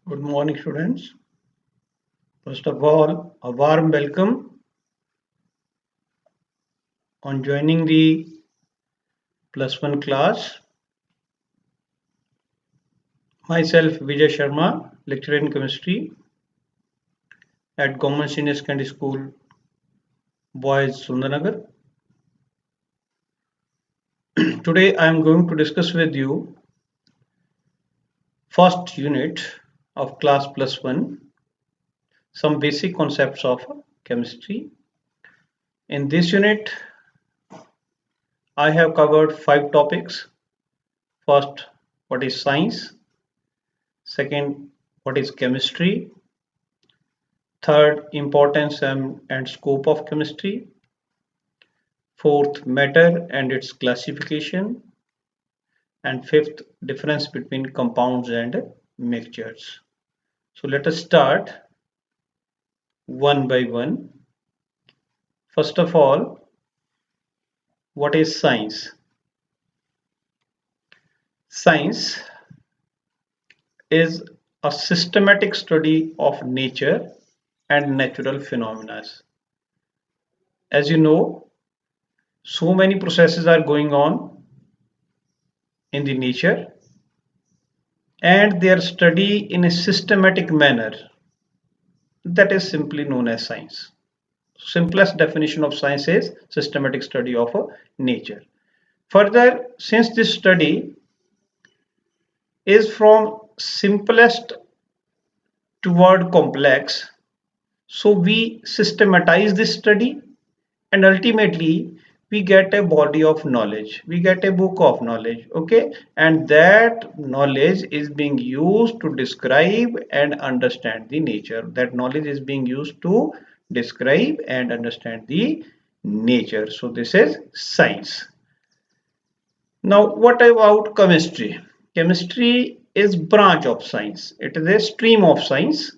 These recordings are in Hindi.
Good morning, students. First of all, a warm welcome on joining the +1 class. Myself, Vijay Sharma, lecturer in chemistry at Government Senior Secondary School, Boys, Sundarnagar. Today, I am going to discuss with you first unit of class +1, some basic concepts of chemistry. In this unit, I have covered 5 topics. First, what is science? Second, what is chemistry? Third, importance and scope of chemistry. Fourth, matter and its classification. And fifth, difference between compounds and mixtures. So let us start one by one. First of all, what is science? Science is a systematic study of nature and natural phenomena. As you know, so many processes are going on in the nature and they are studied in a systematic manner. That is simply known as science. Simplest definition of science is systematic study of nature. Further, since this study is from simplest toward complex, so we systematize this study and ultimately we get a body of knowledge, we get a book of knowledge, okay, and that knowledge is being used to describe and understand the nature. That knowledge is being used to describe and understand the nature. So this is science. Now what about chemistry? Chemistry is branch of science. It is a stream of science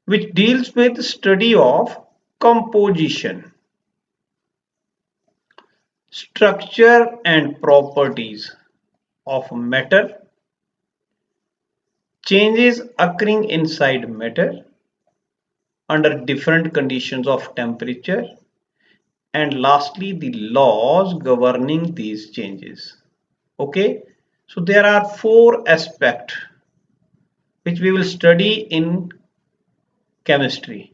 which deals with study of composition, structure and properties of matter, changes occurring inside matter under different conditions of temperature, and lastly the laws governing these changes. Okay, so there are 4 aspects which we will study in chemistry.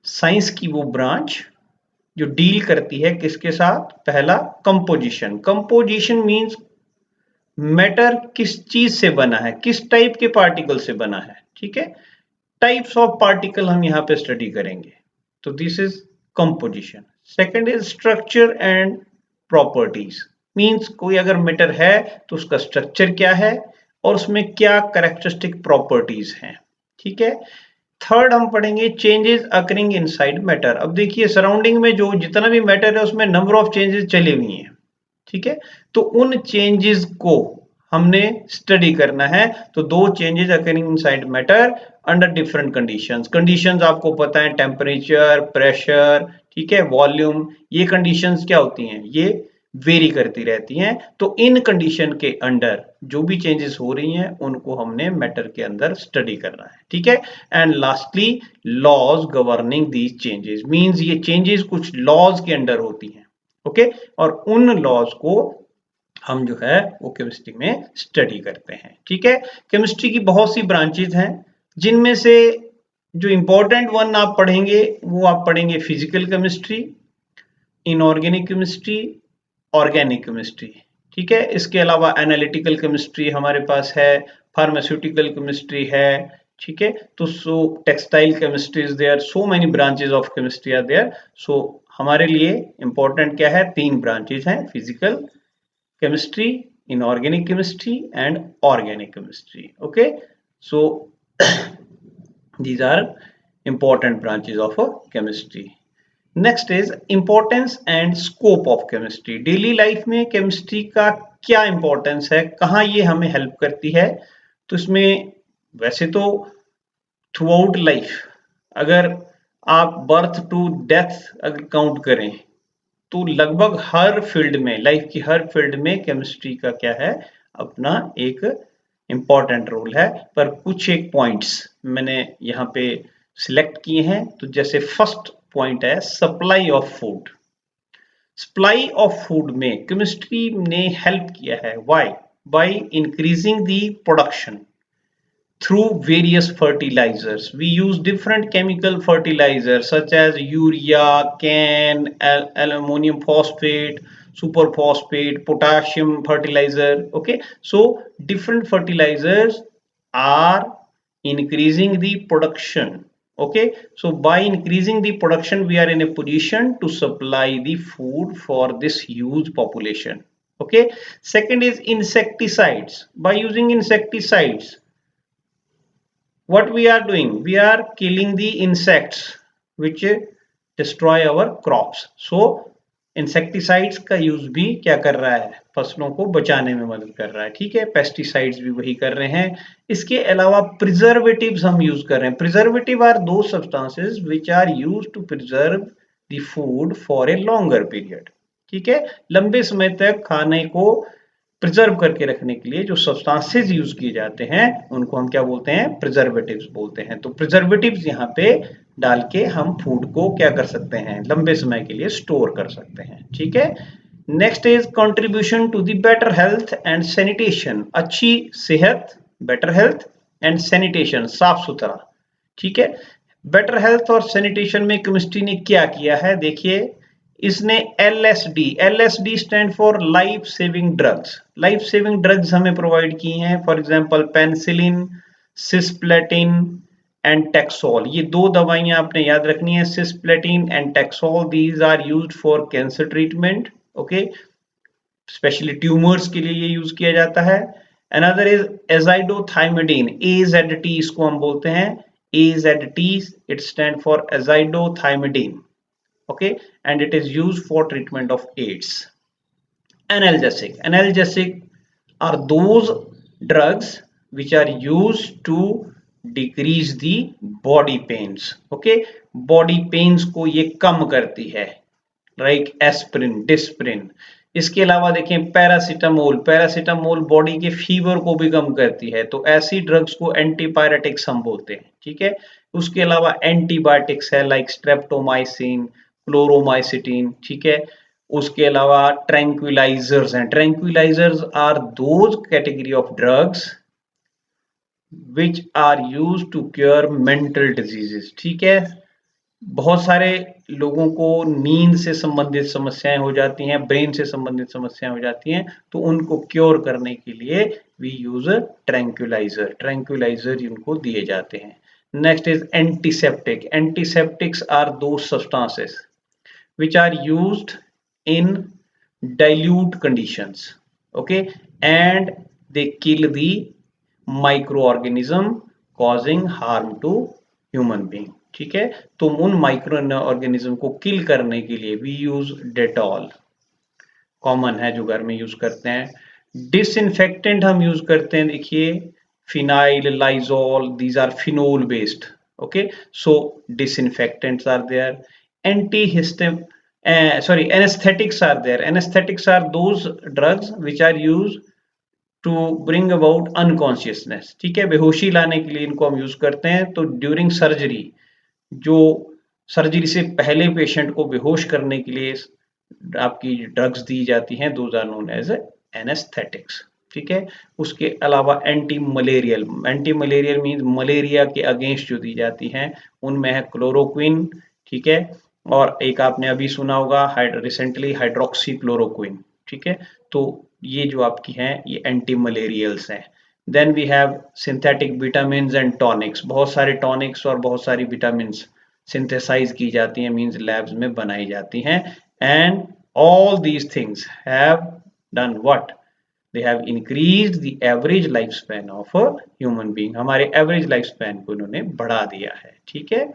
Science की वो ब्रांच जो डील करती है किसके साथ? पहला, कंपोजिशन. कंपोजिशन मींस मैटर किस चीज से बना है, किस टाइप के पार्टिकल से बना है. ठीक है, टाइप्स ऑफ पार्टिकल हम यहां पे स्टडी करेंगे. तो this is composition. Second is structure and properties. Means कोई अगर मैटर है तो उसका स्ट्रक्चर क्या है और उसमें क्या कैरेक्टरिस्टिक प्रॉपर्टीज हैं. ठीक है. थर्ड हम पढ़ेंगे चेंजेस अकरिंग इनसाइड मैटर. अब देखिए सराउंडिंग में जो जितना भी मैटर है उसमें नंबर ऑफ चेंजेस चले हुए हैं. ठीक है, तो उन चेंजेस को हमने स्टडी करना है. तो 2 changes occurring inside matter under different conditions. Conditions आपको पता है, टेम्परेचर, प्रेशर, ठीक है, वॉल्यूम. ये कंडीशंस क्या होती हैं? ये वेरी करती रहती हैं. तो इन कंडीशन के अंडर जो भी चेंजेस हो रही हैं उनको हमने मैटर के अंदर स्टडी करना है. ठीक है. And lastly laws governing these changes. Means ये चेंजेस कुछ लॉज के अंडर होती हैं. ओके, और उन लॉज को हम जो है वो केमिस्ट्री में स्टडी करते हैं. ठीक है. केमिस्ट्री की बहुत सी ब्रांचेज हैं जिनमें से जो इंपॉर्टेंट वन आप पढ़ेंगे वो आप पढ़ेंगे physical chemistry, inorganic chemistry, organic chemistry. ठीक है. इसके अलावा एनालिटिकल केमिस्ट्री हमारे पास है, फार्मास्यूटिकल केमिस्ट्री है. ठीक है. तो so textile chemistry is there, so many branches of chemistry are there. So हमारे लिए इंपॉर्टेंट क्या है? 3 ब्रांचेस हैं, physical chemistry, inorganic chemistry and organic chemistry. Okay, so these are important branches of chemistry. Next is importance and scope of chemistry. Daily life में केमिस्ट्री का क्या इंपॉर्टेंस है, कहाँ ये हमें हेल्प करती है? तो इसमें वैसे तो थ्रू आउट लाइफ, अगर आप बर्थ टू डेथ अगर काउंट करें तो लगभग हर फील्ड में, लाइफ की हर फील्ड में केमिस्ट्री का क्या है? अपना एक इंपॉर्टेंट रोल है, पर कुछ एक पॉइंट्स मैंने यहाँ पे सिलेक्ट किए हैं। तो जैसे फर्स्ट पॉइंट है supply of food. Supply of food में केमिस्ट्री ने हेल्प किया है, why? By increasing the production through various fertilizers. We use different chemical fertilizers such as urea, CAN, ammonium phosphate, superphosphate, potassium fertilizer. Okay, so different fertilizers are increasing the production. Okay, so by increasing the production we are in a position to supply the food for this huge population. Okay, second is insecticides. By using insecticides, what we are doing, we are killing the insects which destroy our crops. So insecticides का यूज भी क्या कर रहा है, फसलों को बचाने में मदद कर रहा है। ठीक है, पेस्टिसाइड्स भी वही कर रहे हैं। इसके अलावा प्रिजर्वेटिव्स हम यूज कर रहे हैं। Preservative are the substances which are used to preserve the food for a longer period. ठीक है, लंबे समय तक खाने को प्रिजर्व करके रखने के लिए जो सब्सटेंसेस यूज किए जाते हैं उनको हम क्या बोलते हैं, प्रिजर्वेटिव्स बोलते हैं। तो प्रिजर्वेटिव्स यहाँ पे डाल के हम फूड को क्या कर सकते हैं, लंबे समय के लिए स्टोर कर सकते हैं। ठीक है, next is contribution to the better health and sanitation. अच्छी सेहत, बेटर हेल्थ एंड सैनिटेशन, साफ सुथरा। ठीक है, बेटर हेल्थ और सैनिटेशन में केमिस्ट्री ने क्या किया है, देखिए इसने LSD stand for life saving drugs. Life saving drugs हमें प्रोवाइड की हैं, for example penicillin, cisplatin and Taxol. ये दो दवाइयां आपने याद रखनी है, cisplatin and Taxol. These are used for cancer treatment. Okay, specially tumours के लिए ये यूज किया जाता है। अनदर इज एजाइडोथाइमिडीन, एजेडटी इसको हम बोलते हैं, AZT, it stand for azidothymidine. Okay, and it is used for treatment of AIDS. Analgesic are those drugs which are used to decrease the body pains. Okay, body pains को ये कम करती है, like एस्पिरिन, डिस्प्रिन। इसके अलावा देखें पैरासीटामोल बॉडी के फीवर को भी कम करती है। तो ऐसी ड्रग्स को एंटीपायरेटिक्स हम बोलते हैं। ठीक है, उसके अलावा एंटीबायोटिक्स है लाइक स्ट्रेप्टोमाइसिन, क्लोरोमाइसिटिन। ठीक है, उसके अलावा ट्रैंक्विलाइजर्स हैं। Tranquillisers are those category of drugs which are used to cure mental diseases. ठीक है, बहुत सारे लोगों को नींद से संबंधित समस्याएं हो जाती हैं, ब्रेन से संबंधित समस्याएं हो जाती हैं, तो उनको क्योर करने के लिए वी यूज ट्रैंक्विलाइजर इनको दिए जाते हैं। Next is antiseptic. Antiseptics are the substances which are used in dilute conditions, okay, and they kill the microorganism causing harm to human being. ठीक है, तो उन माइक्रो ऑर्गेनिज्म को किल करने के लिए वी यूज डेटॉल, कॉमन है जो घर में यूज करते हैं। डिसइंफेक्टेंट हम यूज करते हैं, देखिए phenyl, Lysol, these are phenol based. Okay, so disinfectants are there. Anesthetics are there. Anesthetics are those drugs which are used to bring about unconsciousness. ठीक है, बेहोशी लाने के लिए इनको हम यूज करते हैं। तो ड्यूरिंग सर्जरी, जो सर्जरी से पहले पेशेंट को बेहोश करने के लिए आपकी ड्रग्स दी जाती हैं, those are known as anaesthetics. ठीक है, उसके अलावा एंटी मलेरियल मीन्स मलेरिया के अगेंस्ट जो दी जाती हैं, उनमें है क्लोरोक्विन। ठीक है, और एक आपने अभी सुना होगा रिसेंटली हाइड्रोक्सी क्लोरोक्विन। ठीक है, तो ये जो आपकी हैं ये एंटी मलेरियल्स हैं। Then we have synthetic vitamins and tonics. बहुत सारे टॉनिक्स और बहुत सारी विटामिन्स सिंथेसाइज की जाती हैं, मीन्स लैब्स में बनाई जाती हैं। And all these things have done what, they have increased the average lifespan of a human being. हमारे एवरेज लाइफ स्पैन को इन्होंने बढ़ा दिया है। ठीक है,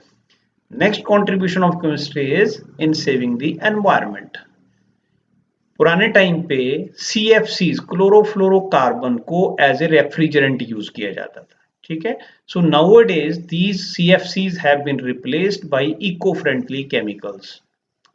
next contribution of chemistry is in saving the environment. पुराने टाइम पे CFCs, क्लोरोफ्लोरोकार्बन को एज ए रेफ्रिजरेंट यूज किया जाता था। ठीक है, so nowadays these CFCs have been replaced by eco-friendly chemicals.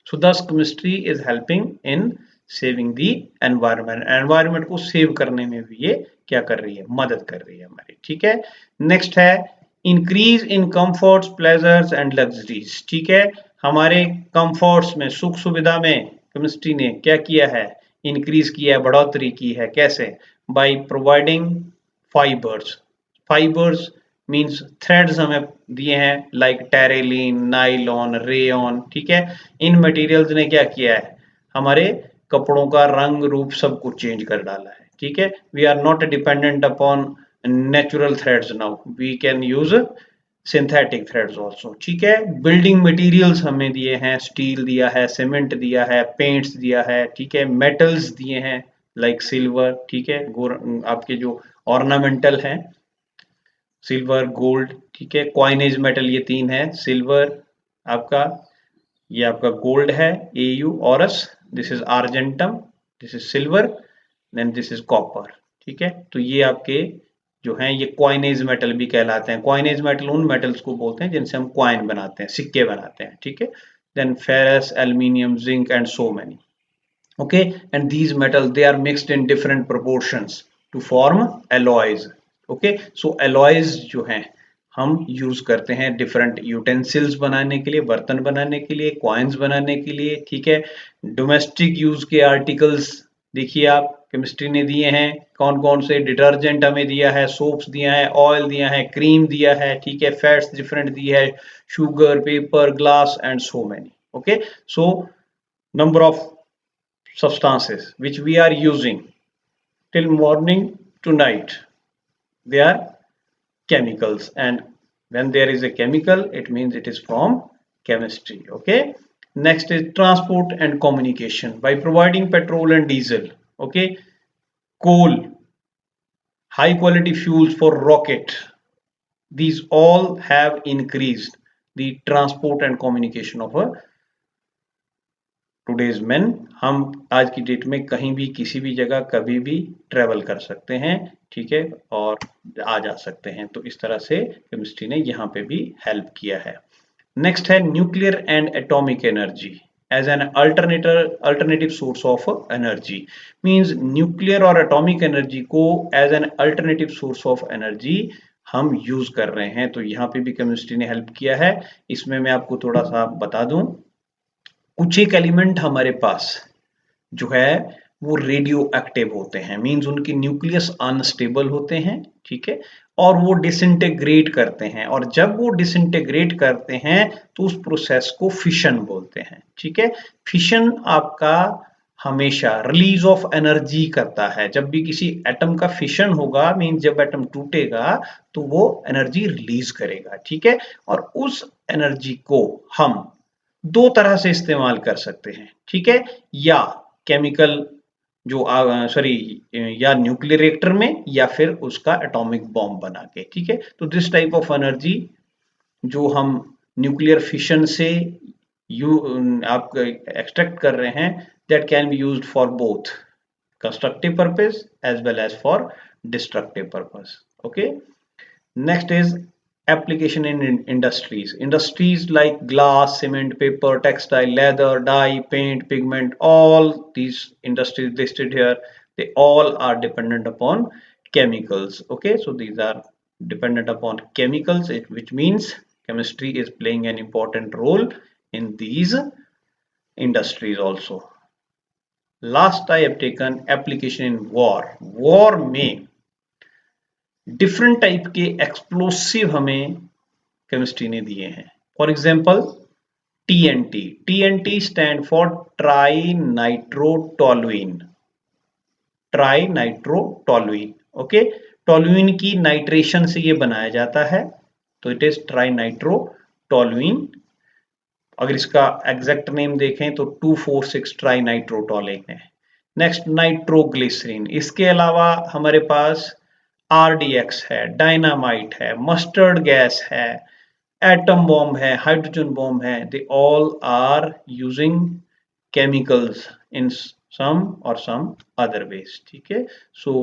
So thus chemistry is helping in saving the environment, environment को सेव करने में भी ये क्या कर रही है, मदद कर रही है हमारी, ठीक है। नेक्स्ट है increase in comforts, pleasures and luxuries, ठीक है। हमारे कंफर्ट्स में, सुख सुविधा में केमिस्ट्री ने क्या किया है, इंक्रीज किया है, बढ़ोतरी की है, कैसे, by providing fibres, fibres means threads हमें दिए हैं, लाइक टेरेलिन, नाइलॉन, रेयन, ठीक है। इन मटेरियल्स ने क्या किया है, हमारे कपड़ों का रंग रूप सब कुछ चेंज कर डाला है, ठीक है। We are not dependent upon natural threads now, we can use synthetic threads also, ठीक है। बिल्डिंग मटेरियल्स हमें दिए हैं, स्टील दिया है, सीमेंट दिया है, पेंट्स दिया है, ठीक है। मेटल्स दिए हैं लाइक सिल्वर, ठीक है, आपके जो ऑर्नामेंटल हैं, सिल्वर, गोल्ड, ठीक है। कॉइनेज मेटल ये तीन है, सिल्वर आपका, ये आपका गोल्ड है, AU औरस, this is argentum, this is silver, then this is copper, ठीक है। तो ये आपके जो हैं ये कॉइनेज मेटल भी कहलाते हैं। कॉइनेज मेटल उन मेटल्स को बोलते हैं जिनसे हम कॉइन बनाते हैं, सिक्के बनाते हैं, ठीक है। Then ferrous, aluminium, zinc and so many, okay, and these metals they are mixed in different proportions to form alloys, okay, so alloys जो हैं हम यूज करते हैं डिफरेंट यूटेंसिल्स बनाने के लिए, बर्तन बनाने के लिए, कॉइन्स बनाने के लिए, ठीक है। डोमेस्टिक यूज के आर्टिकल्स देखिए आप केमिस्ट्री ने दिए हैं, कौन कौन से, डिटर्जेंट हमें दिया है, सोप्स दिया है, ऑयल दिया है, क्रीम दिया है, ठीक है, फैट्स डिफरेंट दिया है, sugar, paper, glass and so many, okay. So number of substances which we are using till morning to night, they are chemicals, and when there is a chemical it means it is from chemistry, okay. Next is transport and communication, by providing petrol and diesel, okay, coal, high quality fuels for rocket, these all have increased the transport and communication of a today's man. हम आज की डेट में कहीं भी, किसी भी जगह, कभी भी ट्रेवल कर सकते हैं, ठीक है, और आ जा सकते हैं। तो इस तरह से केमिस्ट्री ने यहाँ पे भी हेल्प किया है। नेक्स्ट है nuclear and atomic energy as an alternative source of energy, means nuclear और एटॉमिक एनर्जी को as an alternative source of energy हम यूज कर रहे हैं। तो यहाँ पे भी केमिस्ट्री ने हेल्प किया है। इसमें मैं आपको थोड़ा सा बता दूं, कुछ एक एलिमेंट हमारे पास जो है वो रेडियो एक्टिव होते हैं, मींस उनके न्यूक्लियस अनस्टेबल होते हैं, ठीक है, और वो डिसइंटीग्रेट करते हैं, और जब वो डिसइंटीग्रेट करते हैं तो उस प्रोसेस को फिशन बोलते हैं, ठीक है। फिशन आपका हमेशा रिलीज ऑफ एनर्जी करता है। जब भी किसी एटम का फिशन होगा, मींस जब एटम टूटेगा तो वो एनर्जी रिलीज करेगा, ठीक है। और उस एनर्जी को हम दो तरह से इस्तेमाल कर सकते हैं, ठीक है, या केमिकल जो या न्यूक्लियर रिएक्टर में, या फिर उसका एटॉमिक बॉम्ब बना के, ठीक है। तो दिस टाइप ऑफ एनर्जी जो हम न्यूक्लियर फिशन से आप एक्सट्रैक्ट कर रहे हैं, that can be used for both constructive purpose as well as for destructive purpose, okay. Next is application in industries. Industries like glass, cement, paper, textile, leather, dye, paint, pigment, all these industries listed here, they all are dependent upon chemicals. Okay, so these are dependent upon chemicals, which means chemistry is playing an important role in these industries also. Last I have taken application in war. War में डिफरेंट टाइप के एक्सप्लोसिव हमें केमिस्ट्री ने दिए हैं। For example TNT, TNT stand for try nitrotoluene, try nitrotoluene, okay. Toluene की नाइट्रेशन से ये बनाया जाता है, तो इट इज ट्राई नाइट्रोटोलुइन। अगर इसका एग्जैक्ट नेम देखें तो 2,4,6 ट्राई नाइट्रोटोलुइन है। नेक्स्ट नाइट्रोग्लिसरीन, इसके अलावा हमारे पास RDX है, डायनामाइट है, मस्टर्ड गैस है, एटम बॉम्ब है, हाइड्रोजन बॉम्ब है, they all are using chemicals in some और सम अदर वेज, ठीक है। So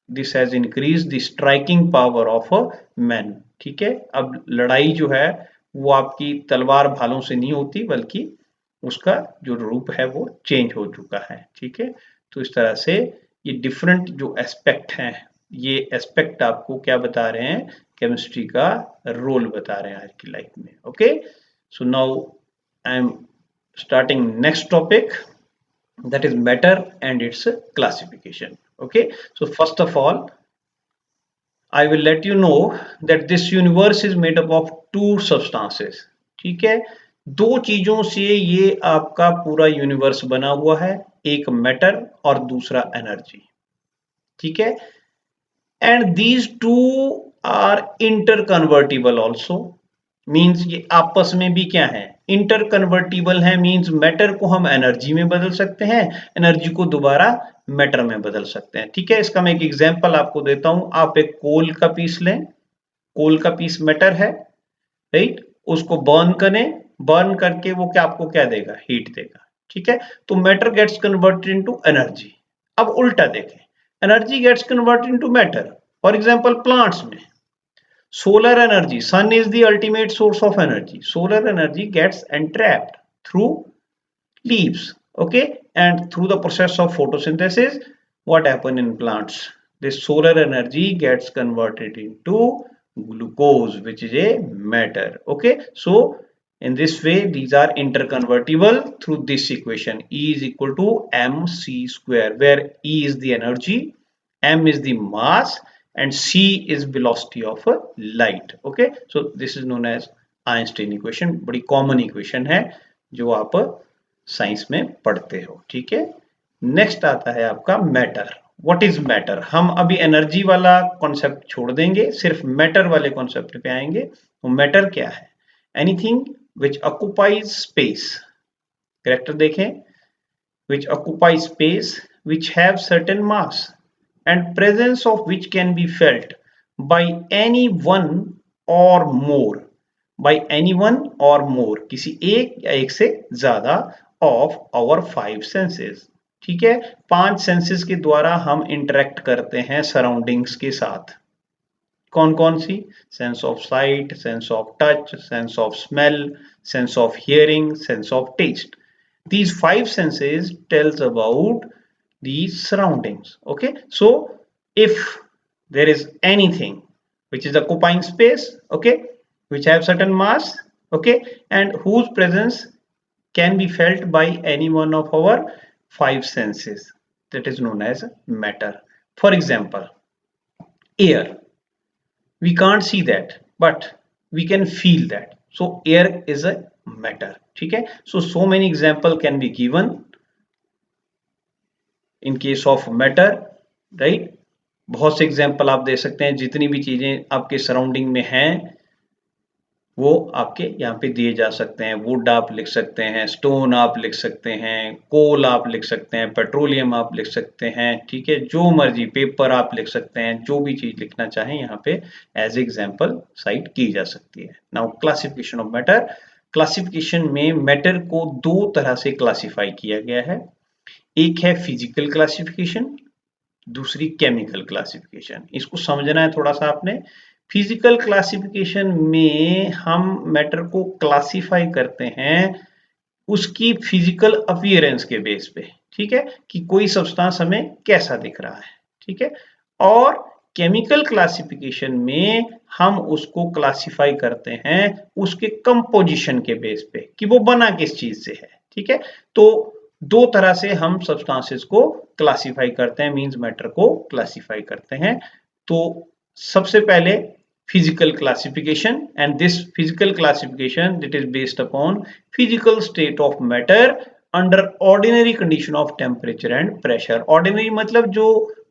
this has increase the striking power of a man, ठीक है। अब लड़ाई जो है वो आपकी तलवार भालों से नहीं होती, बल्कि उसका जो रूप है वो चेंज हो चुका है। ठीक है, तो इस तरह से ये डिफरेंट जो एस्पेक्ट हैं, ये एस्पेक्ट आपको क्या बता रहे हैं, केमिस्ट्री का रोल बता रहे हैं आज की लाइफ में। Okay, so now I am starting next topic, that is matter and its classification. Okay, so first of all I will let you know that this universe is made up of two substances. ठीक है, दो चीजों से ये आपका पूरा यूनिवर्स बना हुआ है, एक मैटर और दूसरा एनर्जी। ठीक है, and these two are interconvertible also, means ये आपस में भी क्या है, इंटर कन्वर्टिबल है। मीन्स मैटर को हम एनर्जी में बदल सकते हैं, एनर्जी को दोबारा मैटर में बदल सकते हैं। ठीक है, इसका मैं एक एग्जांपल आपको देता हूं। आप एक कोल का पीस लें, कोल का पीस मैटर है, राइट, उसको बर्न करें, बर्न करके वो क्या आपको क्या देगा, हीट देगा। ठीक है, तो matter gets converted into energy. अब उल्टा देखें, energy gets converted into matter. For example plants में solar energy, sun is the ultimate source of energy. Solar energy gets entrapped through leaves, okay, and through the process of photosynthesis, what happen in plants, this solar energy gets converted into glucose, which is a matter. Okay, so in this way these are interconvertible through this equation, E is equal to mc square, where E is the energy, m is the mass, and c is velocity of a light. Okay, so this is known as Einstein equation. बड़ी कॉमन इक्वेशन है जो आप साइंस में पढ़ते हो। ठीक है, नेक्स्ट आता है आपका मैटर। What is matter? हम अभी एनर्जी वाला कॉन्सेप्ट छोड़ देंगे, सिर्फ मैटर वाले कॉन्सेप्ट पे आएंगे। तो मैटर क्या है? Anything which occupies space, character देखें, which occupy space, which have certain mass and presence of which can be felt by any one or more, by any one or more, किसी एक या एक से ज्यादा of our five senses। ठीक है, पांच सेंसेस के द्वारा हम इंटरेक्ट करते हैं सराउंडिंग्स के साथ। कौन कौन सी? Sense of sight, sense of touch, sense of smell, sense of hearing, sense of taste. These five senses tells about the surroundings. Okay, so if there is anything which is occupying space, okay, which have certain mass, okay, and whose presence can be felt by any one of our five senses, that is known as matter. For example, air, we can't see that but we can feel that, so air is a matter। ठीक है, so many example can be given in case of matter, right? बहुत से एग्जाम्पल आप दे सकते हैं, जितनी भी चीजें आपके सराउंडिंग में हैं वो आपके यहाँ पे दिए जा सकते हैं। वुड आप लिख सकते हैं, स्टोन आप लिख सकते हैं, कोल आप लिख सकते हैं, पेट्रोलियम आप लिख सकते हैं। ठीक है, जो मर्जी, पेपर आप लिख सकते हैं, जो भी चीज लिखना चाहें यहाँ पे एज एग्जाम्पल साइट की जा सकती है। Now classification of matter. Classification में मैटर को दो तरह से क्लासिफाई किया गया है, एक है फिजिकल क्लासिफिकेशन, दूसरी केमिकल क्लासिफिकेशन। इसको समझना है थोड़ा सा आपने। फिजिकल क्लासिफिकेशन में हम मैटर को क्लासिफाई करते हैं उसकी फिजिकल अपीयरेंस के बेस पे। ठीक है, कि कोई सब्सटेंस हमें कैसा दिख रहा है। ठीक है, और केमिकल क्लासिफिकेशन में हम उसको क्लासिफाई करते हैं उसके कंपोजिशन के बेस पे कि वो बना किस चीज से है। ठीक है, तो दो तरह से हम सब्सटेंसेस को क्लासिफाई करते हैं, मींस मैटर को क्लासिफाई करते हैं। तो सबसे पहले physical classification, and this physical classification that is based upon physical state of matter under ordinary condition of temperature and pressure। ordinary मतलब जो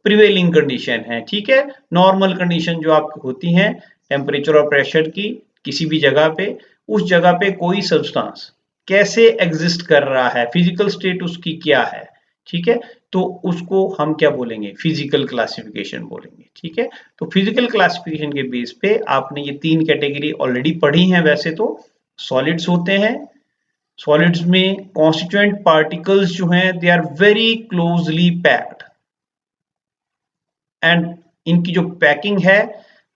प्रिवेलिंग कंडीशन है। ठीक है, नॉर्मल कंडीशन जो आपकी होती हैं टेम्परेचर और प्रेशर की किसी भी जगह पे, उस जगह पे कोई सब्सटेंस कैसे एग्जिस्ट कर रहा है, फिजिकल स्टेट उसकी क्या है। ठीक है, तो उसको हम क्या बोलेंगे, फिजिकल क्लासिफिकेशन बोलेंगे। ठीक है, तो फिजिकल क्लासिफिकेशन के बेस पे आपने ये तीन कैटेगरी ऑलरेडी पढ़ी हैं। वैसे तो सॉलिड्स होते हैं, सॉलिड्स में कॉन्स्टिट्यूएंट पार्टिकल्स जो हैं they are very closely packed, and इनकी जो पैकिंग है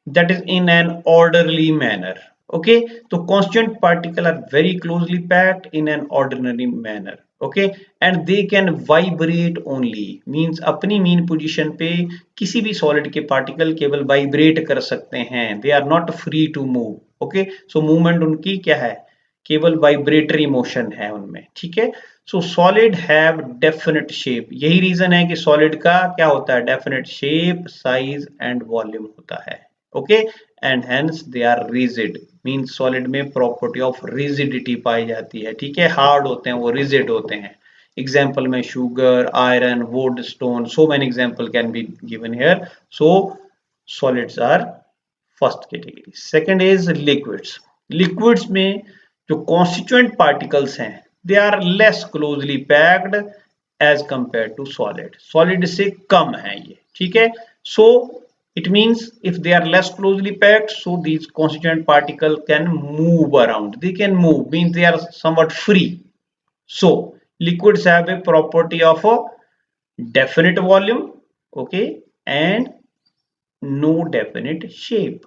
that is in an orderly manner. okay? तो constituent particle are very closely packed in an ordinary manner, okay? And they can vibrate only, means अपनी mean position पे किसी भी solid के particle केवल vibrate कर सकते हैं, they are not free to move, okay? So movement उनकी क्या है, केवल वाइब्रेटरी मोशन है उनमें, ठीक है? So solid have definite shape, यही रीजन है कि सॉलिड का क्या होता है, definite shape, size and volume होता है, okay? And hence they are rigid, means solid में प्रॉपर्टी ऑफ रिजिडिटी पाई जाती है, ठीक है? हार्ड होते हैं वो, रिजिड होते हैं। एग्जाम्पल में sugar, iron, wood, stone, so many example can be given here. So solids are first category. Second is liquids. Liquids में जो कॉन्स्टिट्यूएंट पार्टिकल्स हैं they are less closely packed as compare to solid, solid से कम है ये, ठीक है? So it means if they are less closely packed, so these constituent particle can move around, they can move, means they are somewhat free. So liquids have a property of a definite volume, okay, and no definite shape,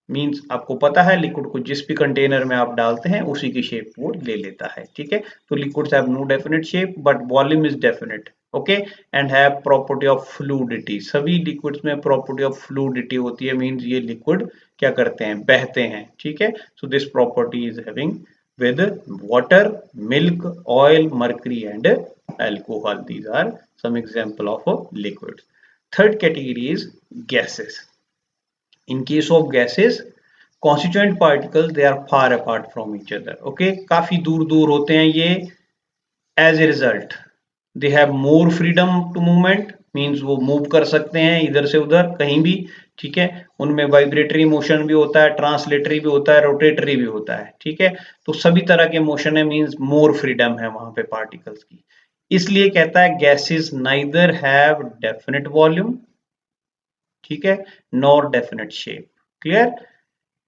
means आपको पता है लिक्विड को जिस भी कंटेनर में आप डालते हैं उसी की शेप वो ले लेता है, ठीक है? तो liquids have no definite shape but volume is definite, okay? And have property of fluidity, सभी लिक्विड्स में प्रॉपर्टी ऑफ फ्लूइडिटी होती है, मीन्स ये लिक्विड क्या करते हैं, बहते हैं, ठीक है? So this property is having with water, milk, oil, mercury and alcohol. These are some example of liquids. Third category is gases. In case of gases, constituent particles they are far apart from each other, okay? काफी दूर दूर होते हैं ये, as a result they have more freedom to movement, means वो मूव कर सकते हैं इधर से उधर कहीं भी, ठीक है? उनमें वाइब्रेटरी मोशन भी होता है, ट्रांसलेटरी भी होता है, रोटेटरी भी होता है, ठीक है? तो सभी तरह के मोशन है, मीन्स मोर फ्रीडम है वहां पे पार्टिकल्स की, इसलिए कहता है gases neither have definite volume, ठीक है, नॉर डेफिनेट शेप। क्लियर?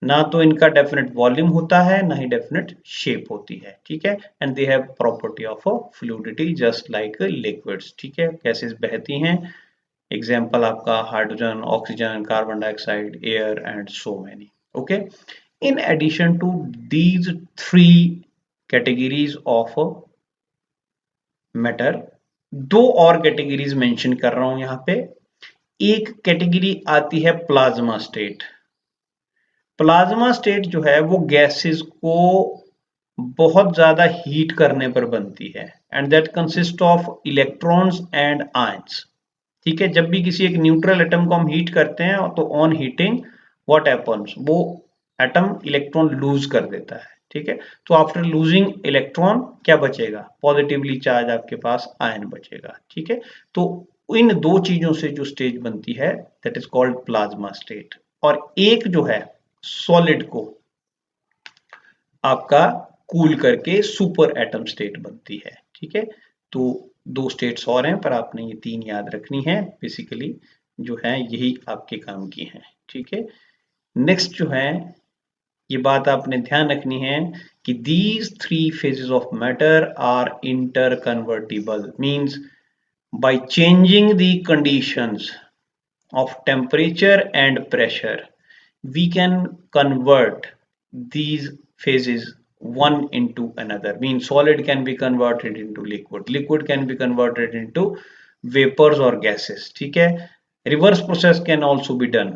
ना तो इनका डेफिनेट वॉल्यूम होता है ना ही डेफिनेट शेप होती है, ठीक है? And they have property of fluidity just like liquids, ठीक है? गैसेस बहती हैं, एग्जांपल आपका hydrogen, oxygen, carbon dioxide, air and so many, okay? In addition to these three categories of matter, दो और कैटेगरीज मेंशन कर रहा हूं यहां पे। एक कैटेगरी आती है प्लाज्मा स्टेट। प्लाज्मा स्टेट जो है वो गैसेस को बहुत ज्यादा हीट करने पर बनती है, and that consist of electrons and ions, ठीक है? जब भी किसी एक न्यूट्रल एटम को हम हीट करते हैं तो ऑन हीटिंग व्हाट हैपेंस, वो एटम इलेक्ट्रॉन लूज कर देता है, ठीक है? तो आफ्टर लूजिंग इलेक्ट्रॉन क्या बचेगा, पॉजिटिवली चार्ज आपके पास आयन बचेगा, ठीक है? तो इन दो चीजों से जो स्टेज बनती है that is called plasma state. और एक जो है सॉलिड को आपका कूल करके सुपर एटम स्टेट बनती है, ठीक है? तो दो स्टेट्स और हैं पर आपने ये तीन याद रखनी है, बेसिकली जो है यही आपके काम की हैं, ठीक है? नेक्स्ट जो है ये बात आपने ध्यान रखनी है कि these three phases of matter are interconvertible, means by changing the conditions of temperature and pressure we can convert these phases one into another, means solid can be converted into liquid, liquid can be converted into vapors or gases, ठीक है? Reverse process can also be done,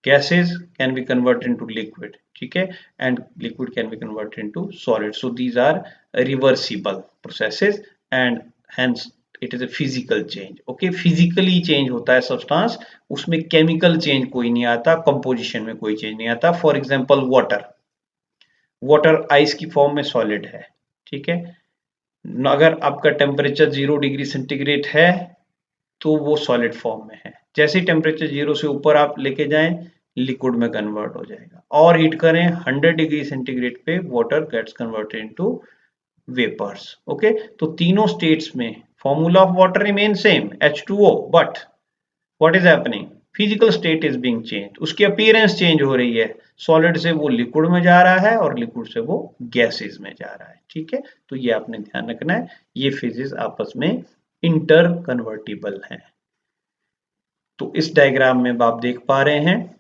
gases can be converted into liquid, ठीक है? And liquid can be converted into solid. So these are reversible processes and hence it is a physical change, okay? physically change होता है substance, उसमें chemical change कोई नहीं आता, composition में कोई change नहीं आता। For example water, water ice की form में solid है, ठीक है? अगर आपका टेम्परेचर 0 डिग्री सेंटीग्रेड है तो वो सॉलिड फॉर्म में है, जैसे ही टेम्परेचर 0 से ऊपर आप लेके जाएं लिक्विड में कन्वर्ट हो जाएगा, और हीट करें 100 डिग्री सेंटीग्रेड पे water gets converted into vapours, okay? तो तीनों स्टेट्स में formula of water remain same H2O, but what is happening, physical state is being change, उसकी अपीयरेंस चेंज हो रही है, सॉलिड से वो लिक्विड में जा रहा है और लिक्विड से वो गैसेस में जा रहा है, ठीक है? तो ये आपने ध्यान रखना है, ये फेजेस आपस में इंटर कन्वर्टिबल हैं। तो इस डायग्राम में आप देख पा रहे हैं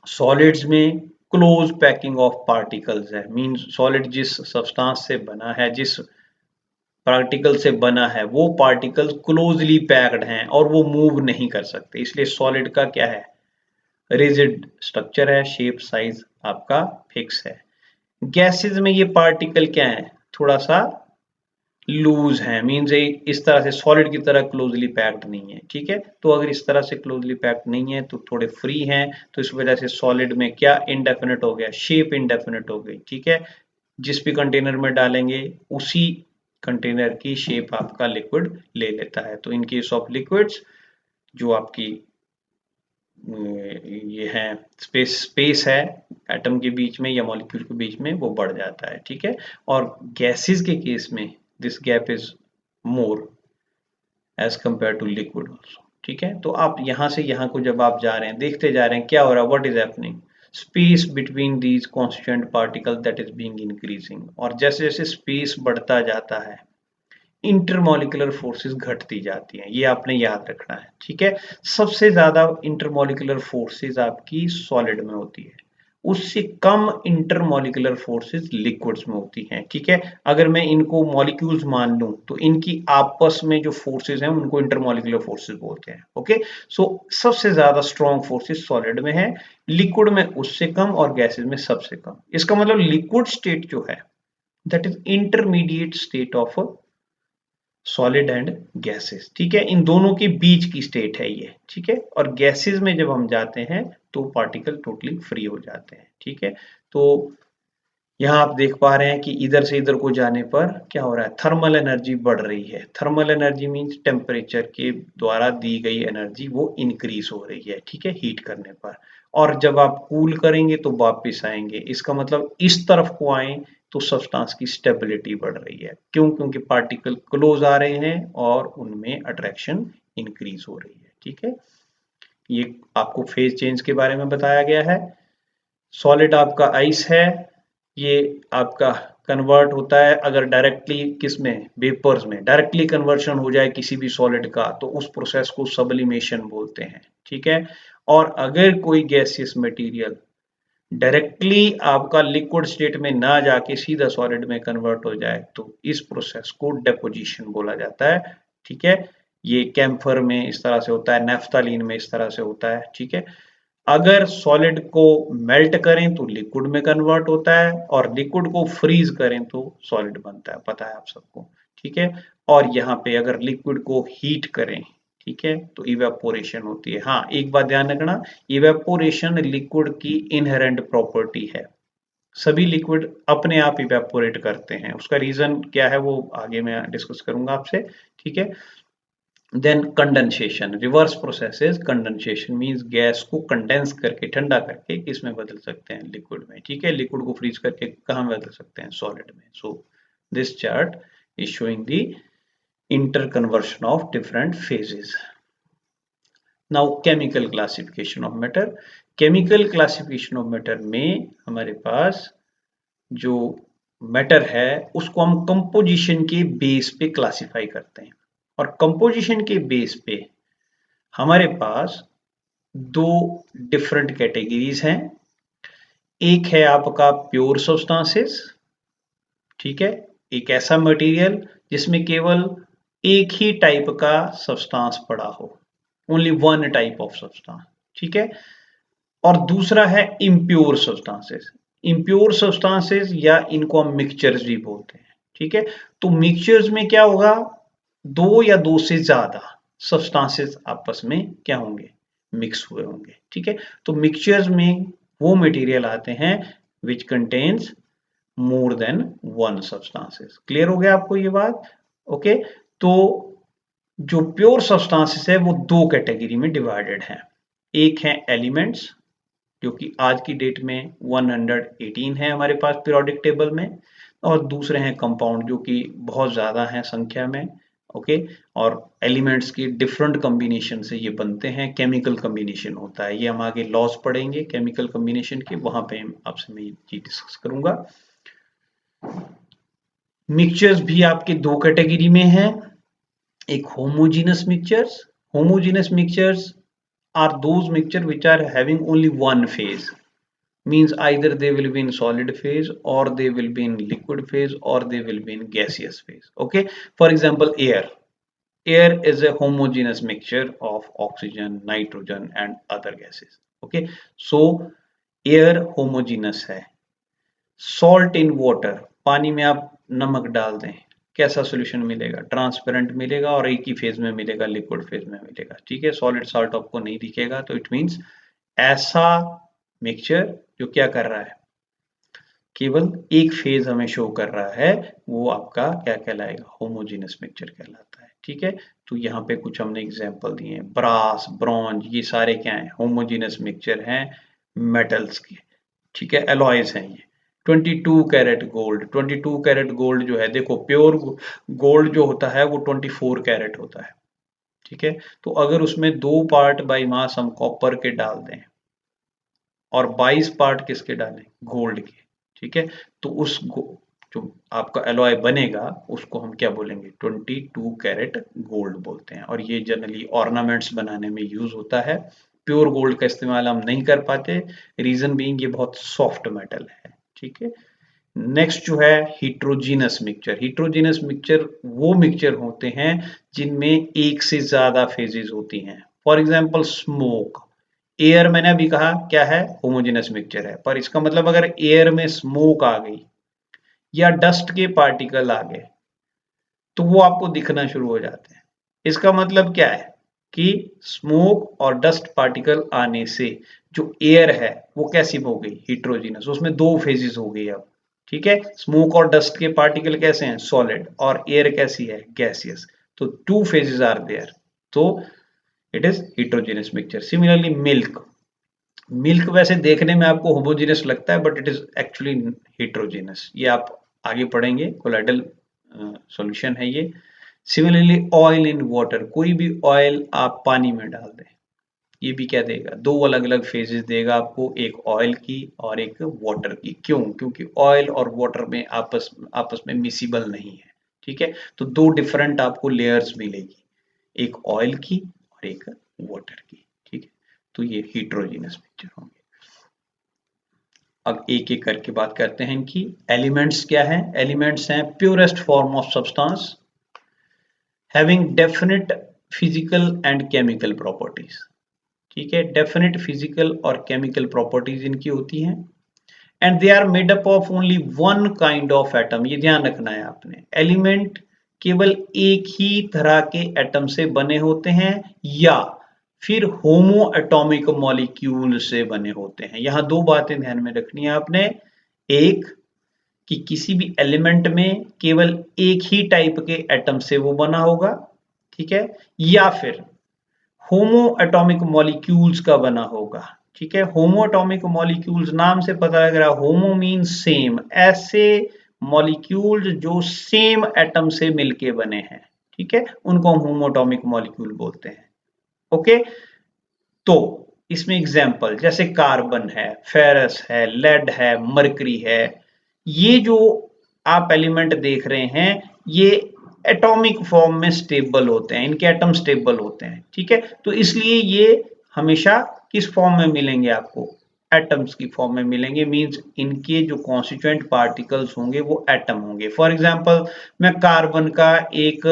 सॉलिड्स में क्लोज पैकिंग ऑफ पार्टिकल्स है, मींस सॉलिड जिस सब्सटेंस से बना है, जिस पार्टिकल से बना है, वो पार्टिकल क्लोजली पैक्ड हैं और वो मूव नहीं कर सकते, इसलिए सॉलिड का क्या है, रिजिड स्ट्रक्चर है, शेप साइज आपका फिक्स है। गैसेस में ये पार्टिकल क्या है, थोड़ा सा लूज है, मीन्स इस तरह से सॉलिड की तरह क्लोजली पैक्ड नहीं है, ठीक है। तो अगर इस तरह से क्लोजली पैक्ड नहीं है तो थोड़े फ्री हैं, तो इस वजह से सॉलिड में क्या इंडेफिनिट हो गया, शेप इंडेफिनिट हो गई, ठीक है। जिस भी कंटेनर में डालेंगे उसी कंटेनर की शेप आपका लिक्विड ले लेता है। तो इन केस ऑफ लिक्विड्स जो आपकी ये है स्पेस है एटम के बीच में या मॉलिक्यूल के बीच में, वो बढ़ जाता है, ठीक है। और गैसेस के केस में this gap is more as compare to liquid also, ठीक है। तो आप यहां से यहां को जब आप जा रहे हैं, देखते जा रहे हैं क्या हो रहा है, what is happening, space between these constant particle that is being increasing, और जैसे जैसे स्पेस बढ़ता जाता है इंटरमॉलिक्यूलर फोर्सेस घटती जाती हैं, ये आपने याद रखना है, ठीक है। सबसे ज्यादा इंटरमॉलिक्यूलर फोर्सेस आपकी सॉलिड में होती है, उससे कम इंटरमॉलिक्यूलर फोर्सेस लिक्विड्स में होती हैं, ठीक है। अगर मैं इनको मॉलिक्यूल्स मान लूं तो इनकी आपस में जो फोर्सेस हैं उनको इंटरमॉलिक्यूलर फोर्सेस बोलते हैं, ओके। सो सबसे ज्यादा स्ट्रॉन्ग फोर्सेस सॉलिड में है, लिक्विड में उससे कम और गैसेस में सबसे कम। इसका मतलब लिक्विड स्टेट जो है that is intermediate state of solid and gases, ठीक है। इन दोनों के बीच की स्टेट है ये, ठीक है। और गैसेस में जब हम जाते हैं तो पार्टिकल टोटली फ्री हो जाते हैं, ठीक है। तो यहाँ आप देख पा रहे हैं कि इधर से इधर को जाने पर क्या हो रहा है, थर्मल एनर्जी बढ़ रही है। थर्मल एनर्जी मींस टेम्परेचर के द्वारा दी गई एनर्जी वो इंक्रीज हो रही है, ठीक है, हीट करने पर। और जब आप कूल करेंगे तो वापिस आएंगे, इसका मतलब इस तरफ को आए तो सब्सटेंस की स्टेबिलिटी बढ़ रही है, क्यों, क्योंकि पार्टिकल क्लोज आ रहे हैं और उनमें अट्रैक्शन इंक्रीज हो रही है, ठीक है। ये आपको फेज चेंज के बारे में बताया गया है। सॉलिड आपका आइस है, ये आपका कन्वर्ट होता है अगर डायरेक्टली किस में, वेपर्स में डायरेक्टली कन्वर्शन हो जाए किसी भी सॉलिड का तो उस प्रोसेस को सब्लिमेशन बोलते हैं, ठीक है। और अगर कोई गैसियस मटेरियल डायरेक्टली आपका लिक्विड स्टेट में ना जाके सीधा सॉलिड में कन्वर्ट हो जाए तो इस प्रोसेस को डेपोजिशन बोला जाता है, ठीक है। ये कैम्फर में इस तरह से होता है, नेफ्थलीन में इस तरह से होता है, ठीक है। अगर सॉलिड को मेल्ट करें तो लिक्विड में कन्वर्ट होता है और लिक्विड को फ्रीज करें तो सॉलिड बनता है, पता है आप सबको, ठीक है। और यहाँ पे अगर लिक्विड को हीट करें, ठीक है, तो इवेपोरेशन होती है। हाँ, एक बात ध्यान रखना, इवेपोरेशन लिक्विड की इनहेरेंट प्रॉपर्टी है, सभी लिक्विड अपने आप इवेपोरेट करते हैं, उसका रीजन क्या है वो आगे मैं डिस्कस करूंगा आपसे, ठीक है। Then condensation, reverse process is condensation, means gas को कंडेंस करके ठंडा करके किस में बदल सकते हैं, लिक्विड में, ठीक है। लिक्विड को फ्रीज करके कहाँ बदल सकते हैं, सॉलिड में। So this chart is showing the interconversion of different phases. Now chemical classification of matter. Chemical classification of matter में हमारे पास जो मैटर है उसको हम कंपोजिशन के बेस पे क्लासिफाई करते हैं, और कंपोजिशन के बेस पे हमारे पास दो डिफरेंट कैटेगरीज हैं। एक है आपका प्योर सब्सटेंसेस, ठीक है, एक ऐसा मटेरियल जिसमें केवल एक ही टाइप का सब्सटेंस पड़ा हो, only one type of substance, ठीक है। और दूसरा है इम्प्योर सब्सटेंसेस। इम्प्योर सब्सटेंसेस या इनको हम मिक्सचर्स भी बोलते हैं, ठीक है। तो मिक्सचर्स में क्या होगा, दो या दो से ज्यादा सब्सटेंसेस आपस में क्या होंगे, मिक्स हुए होंगे, ठीक है। तो मिक्सचर्स में वो मटेरियल आते हैं which contains more than one substances. Clear हो गया आपको ये बात, ओके। तो जो प्योर सब्सटेंसेस है वो दो कैटेगरी में डिवाइडेड हैं। एक है एलिमेंट्स जो कि आज की डेट में 118 है हमारे पास पीरियोडिक टेबल में, और दूसरे हैं कंपाउंड जो कि बहुत ज्यादा हैं संख्या में, ओके। और एलिमेंट्स की डिफरेंट कॉम्बिनेशन से ये बनते हैं, केमिकल कॉम्बिनेशन होता है, ये हम आगे लॉज पढ़ेंगे केमिकल कॉम्बिनेशन के, वहां पे आपसे मैं ये डिस्कस करूंगा। मिक्सचर्स भी आपके दो कैटेगरी में हैं, एक homogeneous mixtures. Homogeneous mixtures are those mixture which are having only one phase, means either they will be in solid phase or they will be in liquid phase or they will be in gaseous phase. Okay, for example, air is a homogeneous mixture of oxygen, nitrogen and other gases. Okay, so air homogeneous है. सॉल्ट इन वाटर, पानी में आप नमक डाल दें, कैसा सॉल्यूशन मिलेगा? ट्रांसपेरेंट मिलेगा और एक ही फेज में मिलेगा, लिक्विड फेज में मिलेगा. ठीक है, सॉलिड सॉल्ट आपको नहीं दिखेगा. तो इट मींस ऐसा मिक्सचर जो क्या कर रहा है, केवल एक फेज हमें शो कर रहा है, वो आपका क्या कहलाएगा? होमोजेनस मिक्सचर कहलाता है. ठीक है, तो यहाँ पे कुछ हमने एग्जांपल दिए हैं. ब्रास, ब्रॉन्ज, ये सारे क्या हैं? होमोजेनस मिक्सचर हैं मेटल्स के. ठीक है, एलॉयज हैं ये. 22 कैरेट गोल्ड, 22 कैरेट गोल्ड जो है, देखो प्योर गोल्ड जो होता है वो 24 कैरेट होता है. ठीक है, तो अगर उसमें 2 पार्ट बाई मास हम कॉपर के डाल दें और 22 पार्ट किसके डालें? गोल्ड के. ठीक है, तो उस जो आपका एलॉय बनेगा उसको हम क्या बोलेंगे? 22 कैरेट गोल्ड बोलते हैं. और ये जनरली ऑर्नामेंट्स बनाने में यूज होता है. प्योर गोल्ड का इस्तेमाल हम नहीं कर पाते, रीजन बीइंग ये बहुत सॉफ्ट मेटल है. ठीक है, नेक्स्ट जो है हिट्रोजीनस मिक्सचर. हिट्रोजीनस मिक्सचर वो मिक्सचर होते हैं जिनमें एक से ज्यादा फेजेस होती हैं. For example smoke. एयर मैंने अभी कहा क्या है? होमोजेनस मिक्सचर है. पर इसका मतलब अगर एयर में स्मोक आ गई या डस्ट के पार्टिकल आ गए तो वो आपको दिखना शुरू हो जाते हैं. इसका मतलब क्या है कि स्मोक और डस्ट पार्टिकल आने से जो एयर है वो कैसी हो गई? हिट्रोजीनस. उसमें 2 फेजेस हो गई अब. ठीक है, स्मोक और डस्ट के पार्टिकल कैसे हैं? सॉलिड. और एयर कैसी है? गैसियस. तो 2 फेजेस आर देयर, तो it is heterogeneous mixture. Similarly milk. Milk वैसे देखने में आपको होमोजेनस लगता है बट इट इज एक्चुअली हिट्रोजेनस. ये आप आगे पढ़ेंगे, कोलाइडल सॉल्यूशन है ये. Similarly oil in water. कोई भी ऑयल आप पानी में डाल दें, ये भी क्या देगा? 2 अलग अलग फेजेस देगा आपको, एक ऑयल की और एक वाटर की. क्यों? क्योंकि ऑयल और वाटर में आपस में मिसिबल नहीं है. ठीक है, तो 2 डिफरेंट आपको लेयर्स मिलेगी, एक ऑयल की और एक वाटर की. ठीक है, तो ये हिट्रोजीनस मिक्सचर होंगे. अब एक एक करके बात करते हैं इनकी. एलिमेंट्स क्या हैं? एलिमेंट्स हैं purest form of substance having definite physical and chemical properties. ठीक है, डेफिनेट फिजिकल और केमिकल प्रॉपर्टीज इनकी होती हैं. And they are made up of only one kind of atom. ये ध्यान रखना है आपने. एलिमेंट केवल एक ही तरह के एटम से बने होते हैं या फिर होमो एटॉमिक मॉलिक्यूल से बने होते हैं. यहां 2 बातें ध्यान में रखनी है आपने. एक, कि किसी भी एलिमेंट में केवल एक ही टाइप के एटम से वो बना होगा. ठीक है, या फिर होमो एटॉमिक मॉलिक्यूल्स का बना होगा. ठीक है, होमो एटॉमिक मॉलिक्यूल्स नाम से पता लग रहा है, होमो मीन्स सेम. ऐसे मॉलिक्यूल्स जो सेम एटम से मिलके बने हैं, ठीक है, उनको हम होमो एटॉमिक मॉलिक्यूल बोलते हैं. ओके, तो इसमें एग्जाम्पल जैसे कार्बन है, फेरस है, लेड है, मरकरी है. ये जो आप एलिमेंट देख रहे हैं ये एटॉमिक फॉर्म में स्टेबल होते हैं, इनके एटम स्टेबल होते हैं. ठीक है, तो इसलिए ये हमेशा किस फॉर्म में मिलेंगे आपको? एटम्स की फॉर्म में मिलेंगे. मींस इनके जो कॉन्स्टिट्यूएंट पार्टिकल्स होंगे वो एटम होंगे. फॉर एग्जांपल मैं कार्बन का एक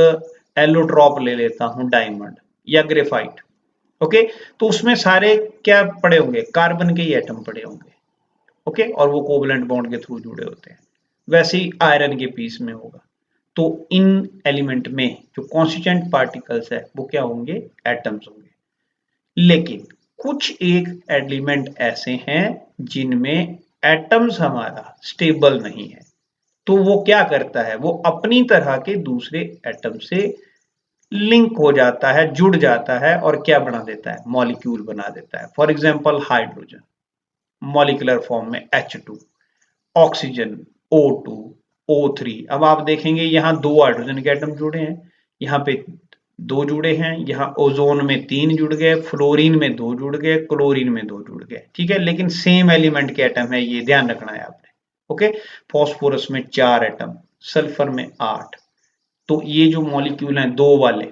एलोट्रॉप ले लेता हूं, डायमंड या ग्रेफाइट. ओके, तो उसमें सारे क्या पड़े होंगे? कार्बन के ही एटम पड़े होंगे. ओके, और वो कोवलेंट बॉन्ड के थ्रू जुड़े होते हैं. वैसे ही आयरन के पीस में होगा. तो इन एलिमेंट में जो कॉन्स्टिट्यूएंट पार्टिकल्स है वो क्या होंगे? एटम्स होंगे. लेकिन कुछ एक एलिमेंट ऐसे हैं जिनमें एटम्स हमारा स्टेबल नहीं है. तो वो क्या करता है? वो अपनी तरह के दूसरे एटम से लिंक हो जाता है, जुड़ जाता है और क्या बना देता है? मॉलिक्यूल बना देता है. For example hydrogen molecular form में H2, ऑक्सीजन O2, O3. अब आप देखेंगे यहां 2 हाइड्रोजन के एटम जुड़े हैं, यहां पे 2 जुड़े हैं, यहां ओजोन में 3 जुड़ गए, फ्लोरीन में 2 जुड़ गए, क्लोरीन में 2 जुड़ गए. ठीक है, लेकिन सेम एलिमेंट के एटम है, ये ध्यान रखना है आपने. ओके, फॉस्फोरस में 4 एटम, सल्फर में 8. तो ये जो मॉलिक्यूल हैं 2 वाले,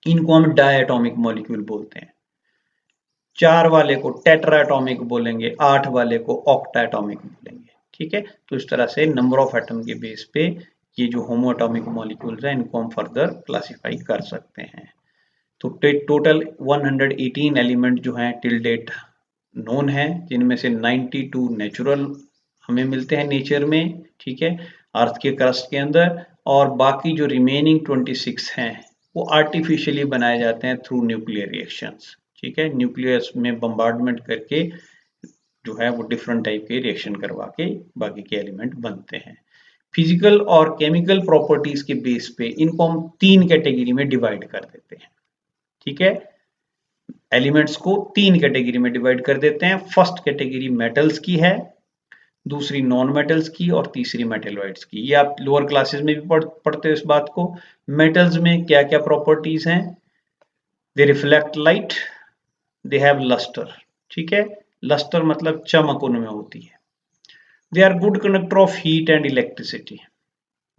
इनको हम डायटोमिक मॉलिक्यूल बोलते हैं. 4 वाले को टेट्रा एटॉमिक बोलेंगे, 8 वाले को ऑक्टा एटॉमिक बोलेंगे। ठीक है, तो इस तरह से नंबर ऑफ एटम के बेस पे ये जो होमो एटॉमिक मॉलिक्यूल्स हैं इनको हम फर्दर क्लासिफाई कर सकते हैं। तो टोटल 118 एलिमेंट जो हैं टिल डेट नोन है, जिनमें से 92 नेचुरल हमें मिलते हैं नेचर में, ठीक है, अर्थ के क्रस्ट के अंदर, और बाकी जो रिमेनिंग 26 हैं वो आर्टिफिशियली बनाए जाते हैं थ्रू न्यूक्लियर रिएक्शंस। ठीक है, न्यूक्लियस में बम्बार्डमेंट करके जो है वो डिफरेंट टाइप के रिएक्शन करवा के बाकी के एलिमेंट बनते हैं। फिजिकल और केमिकल प्रॉपर्टीज के बेस पे इनको हम 3 कैटेगरी में डिवाइड कर देते हैं। ठीक है, एलिमेंट्स को 3 कैटेगरी में डिवाइड कर देते हैं। फर्स्ट कैटेगरी मेटल्स की है, दूसरी नॉन मेटल्स की, और तीसरी मेटेलॉइड्स की। ये आप लोअर क्लासेस में भी पढ़ते हो इस बात को। मेटल्स में क्या क्या प्रॉपर्टीज हैं? They reflect light, they have lustre. ठीक है, लस्टर मतलब चमक उनमें होती है। They are good conductor of heat and electricity.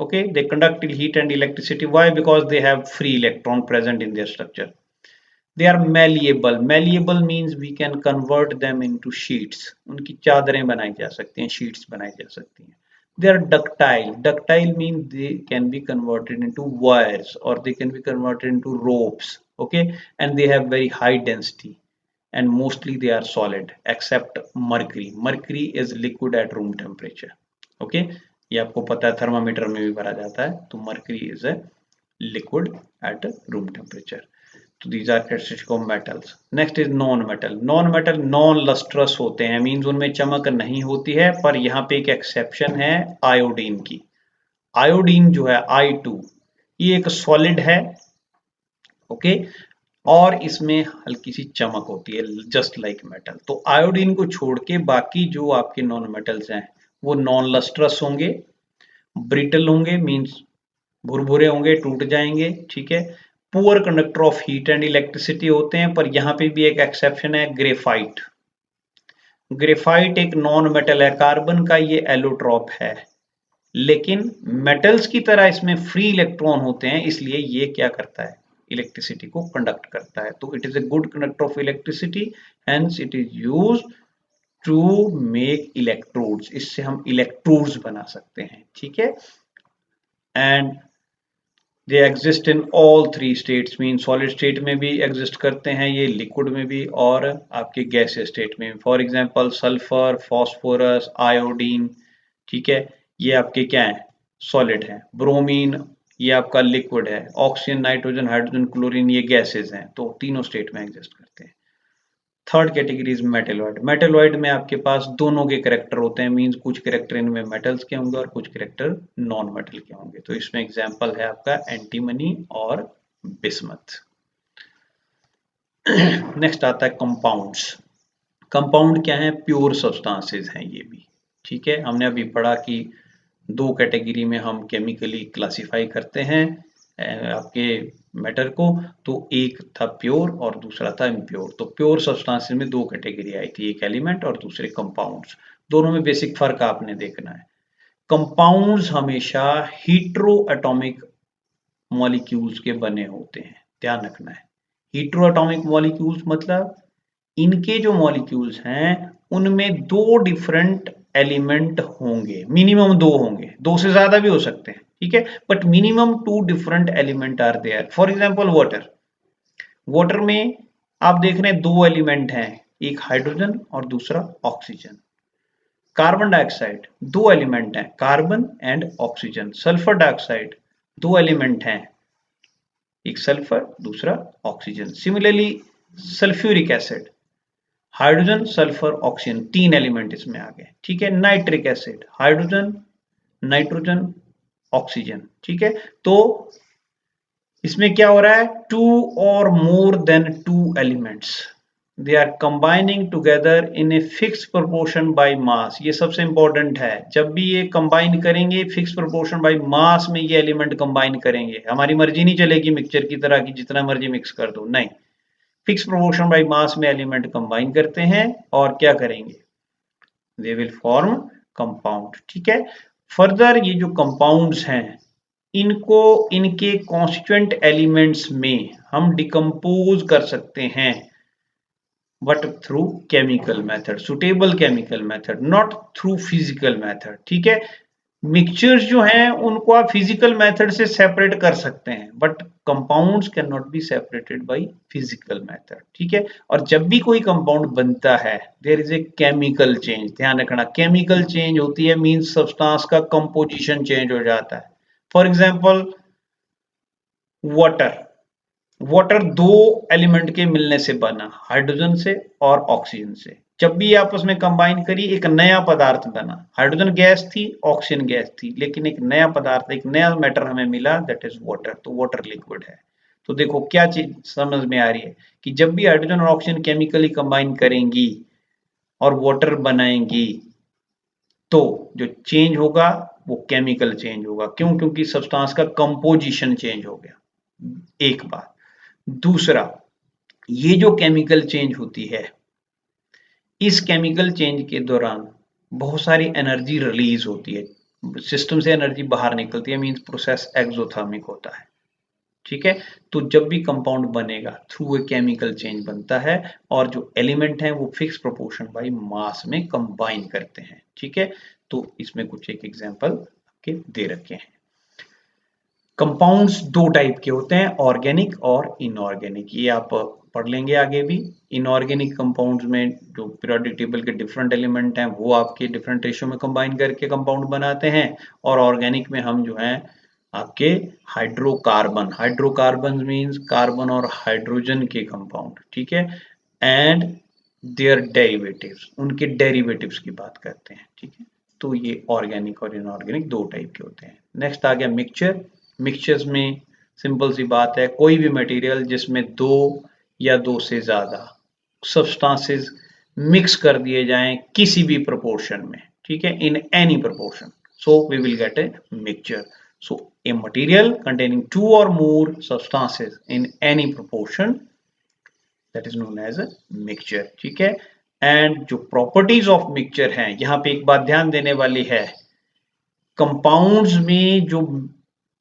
Okay, they conduct heat and electricity. Why? Because they have free electron present in their structure. They are malleable. Malleable means we can convert them into sheets. उनकी चादरें बनाई जा सकती हैं, sheets बनाई जा सकती हैं. They are ductile. Ductile means they can be converted into wires or they can be converted into ropes. Okay, and they have very high density and mostly they are solid except mercury. Mercury is liquid at room temperature. Okay, ये आपको पता है, थर्मामीटर में भी भरा जाता है। तो mercury is a liquid at room temperature. तो these are characteristic of metals. Next is non metal. Non metal non lustrous होते हैं, मींस उनमें चमक नहीं होती है, पर यहाँ पे एक एक्सेप्शन है आयोडीन की। आयोडीन जो है I2, ये एक सॉलिड है, ओके, और इसमें हल्की सी चमक होती है जस्ट लाइक मेटल। तो आयोडीन को छोड़ के बाकी जो आपके नॉन मेटल्स हैं वो नॉन लस्ट्रस होंगे, ब्रिटल होंगे, मींस भुरभुरे होंगे, टूट जाएंगे। ठीक है, poor conductor of heat and electricity होते हैं, पर यहां पे भी एक एक्सेप्शन है, ग्रेफाइट। ग्रेफाइट एक नॉन मेटल है, कार्बन का ये एलोट्रॉप है, लेकिन मेटल्स की तरह इसमें फ्री इलेक्ट्रॉन होते हैं, इसलिए ये क्या करता है, इलेक्ट्रिसिटी को कंडक्ट करता है। तो it is a good conductor of electricity, hence it is used to make electrodes. इससे हम इलेक्ट्रोड्स बना सकते हैं। ठीक है, and they exist in all 3 states, mean solid state में भी एग्जिस्ट करते हैं ये, लिक्विड में भी, और आपके गैसीय स्टेट में। For example sulphur, phosphorus, iodine, ठीक है, ये आपके क्या है, सॉलिड है। ब्रोमीन ये आपका लिक्विड है। ऑक्सीजन, नाइट्रोजन, हाइड्रोजन, क्लोरीन ये गैसेज हैं। तो तीनों स्टेट में एग्जिस्ट करते हैं। Third category is metalloid. Metalloid में आपके पास दोनों के कैरेक्टर होते हैं, मींस कुछ कैरेक्टर इनमें मेटल्स के होंगे और कुछ कैरेक्टर नॉन मेटल के होंगे। तो इसमें एग्जांपल है आपका एंटीमनी और बिस्मथ। नेक्स्ट आता है कंपाउंड्स। कंपाउंड क्या है? प्योर सब्सटेंसेस हैं ये भी। ठीक है, हमने अभी पढ़ा कि 2 कैटेगरी में हम केमिकली क्लासिफाई करते हैं आपके मैटर को। तो एक था प्योर और दूसरा था इम्प्योर। तो प्योर सब्सटेंसेस में 2 कैटेगरी आई थी, एक एलिमेंट और दूसरे कंपाउंड्स। दोनों में बेसिक फर्क आपने देखना है। कंपाउंड्स हमेशा हीट्रो एटॉमिक मॉलिक्यूल्स के बने होते हैं, ध्यान रखना है। हीट्रो एटॉमिक मॉलिक्यूल्स मतलब इनके जो मॉलिक्यूल्स हैं उनमें 2 डिफरेंट एलिमेंट होंगे, मिनिमम 2 होंगे, 2 से ज्यादा भी हो सकते हैं। ठीक है, but minimum 2 different element are there. For example water. Water में आप देख रहे हैं 2 एलिमेंट हैं, एक हाइड्रोजन और दूसरा ऑक्सीजन। कार्बन डाइऑक्साइड 2 एलिमेंट हैं, carbon and oxygen. Sulphur dioxide 2 element हैं, एक सल्फर दूसरा oxygen. Similarly sulphuric acid, hydrogen, sulphur, oxygen, 3 element इसमें आ गए। ठीक है, nitric acid, hydrogen, nitrogen, oxygen. ठीक है, तो इसमें क्या हो रहा है, 2 और more than 2 elements, they are combining together in a fix proportion by mass. ये सबसे इंपॉर्टेंट है, जब भी ये कंबाइन करेंगे फिक्स प्रोपोर्शन बाय मास में ये एलिमेंट कंबाइन करेंगे। हमारी मर्जी नहीं चलेगी मिक्सचर की तरह कि जितना मर्जी मिक्स कर दो, नहीं, फिक्स प्रोपोर्शन बाय मास में एलिमेंट कंबाइन करते हैं और क्या करेंगे, दे विल फॉर्म कंपाउंड। ठीक है, फर्दर ये जो कंपाउंड्स हैं इनको इनके कॉन्स्टिट्यूएंट एलिमेंट्स में हम डिकम्पोज कर सकते हैं but through chemical method, suitable chemical method, not through physical method. ठीक है, मिक्सचर्स जो हैं उनको आप फिजिकल मेथड से सेपरेट कर सकते हैं, but compounds can not be separated by physical method. ठीक है, और जब भी कोई कंपाउंड बनता है there is a chemical change. ध्यान रखना, केमिकल चेंज होती है मींस सब्सटेंस का कंपोजिशन चेंज हो जाता है। फॉर एग्जांपल वाटर, वाटर दो एलिमेंट के मिलने से बना, हाइड्रोजन से और ऑक्सीजन से। जब भी आपस में कंबाइन करी एक नया पदार्थ बना। हाइड्रोजन गैस थी, ऑक्सीजन गैस थी, लेकिन एक नया पदार्थ, एक नया मैटर हमें मिला, दैट इज वाटर। तो वाटर लिक्विड है। तो देखो क्या चीज समझ में आ रही है कि जब भी हाइड्रोजन और ऑक्सीजन केमिकली कंबाइन करेंगी और वाटर बनाएंगी तो जो चेंज होगा वो केमिकल चेंज होगा। क्यों? क्योंकि सब्सटेंस का कंपोजिशन चेंज हो गया। एक बात। दूसरा, ये जो केमिकल चेंज होती है, इस केमिकल चेंज के दौरान बहुत सारी एनर्जी रिलीज होती है, सिस्टम से एनर्जी बाहर निकलती है, मींस प्रोसेस एक्सोथर्मिक होता है। ठीक है, तो जब भी कंपाउंड बनेगा थ्रू ए केमिकल चेंज बनता है और जो एलिमेंट हैं वो फिक्स प्रोपोर्शन बाय मास में कंबाइन करते हैं। ठीक है, तो इसमें कुछ एक एग्जांपल आपके दे रखे हैं। कंपाउंड्स दो टाइप के होते हैं, ऑर्गेनिक और इनऑर्गेनिक। ये आप पढ़ लेंगे आगे भी। इनऑर्गेनिक कंपाउंड्स में जो पीरियोडिक टेबल के डिफरेंट एलिमेंट हैं वो आपके डिफरेंट रेशियो में कंबाइन करके कंपाउंड बनाते हैं, और ऑर्गेनिक में हम जो है आपके हाइड्रोकार्बन, हाइड्रोकार्बन मींस कार्बन और हाइड्रोजन के कंपाउंड। ठीक है, एंड देयर डेरिवेटिव्स, उनके डेरिवेटिव्स की बात करते हैं। ठीक है, तो ये ऑर्गेनिक और इनऑर्गेनिक दो टाइप के होते हैं। नेक्स्ट आ गया मिक्सचर। मिक्सचर्स में सिंपल सी बात है, कोई भी मटेरियल जिसमें दो या दो से ज्यादा सब्सटेंसेस मिक्स कर दिए जाएं किसी भी प्रोपोर्शन में। ठीक है, in any proportion, so we will get a mixture. So a material containing two or more substances in any proportion, that is known as a mixture. ठीक है, एंड जो प्रॉपर्टीज ऑफ मिक्सचर हैं, यहां पे एक बात ध्यान देने वाली है, कंपाउंड्स में जो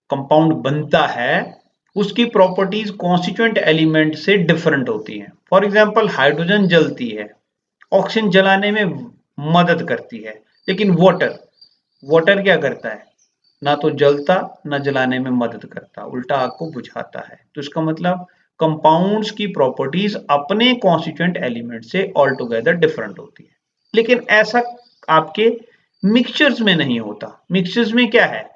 कंपाउंड बनता है उसकी प्रॉपर्टीज कॉन्स्टिट्यूएंट एलिमेंट से डिफरेंट होती हैं। फॉर एग्जांपल हाइड्रोजन जलती है, ऑक्सीजन जलाने में मदद करती है, लेकिन वाटर, वाटर क्या करता है? ना तो जलता ना जलाने में मदद करता, उल्टा आग को बुझाता है। तो इसका मतलब कंपाउंड्स की प्रॉपर्टीज अपने कॉन्स्टिट्यूएंट एलिमेंट से ऑल टुगेदर डिफरेंट होती है। लेकिन ऐसा आपके मिक्सचर्स में नहीं होता। मिक्सचर्स में क्या है,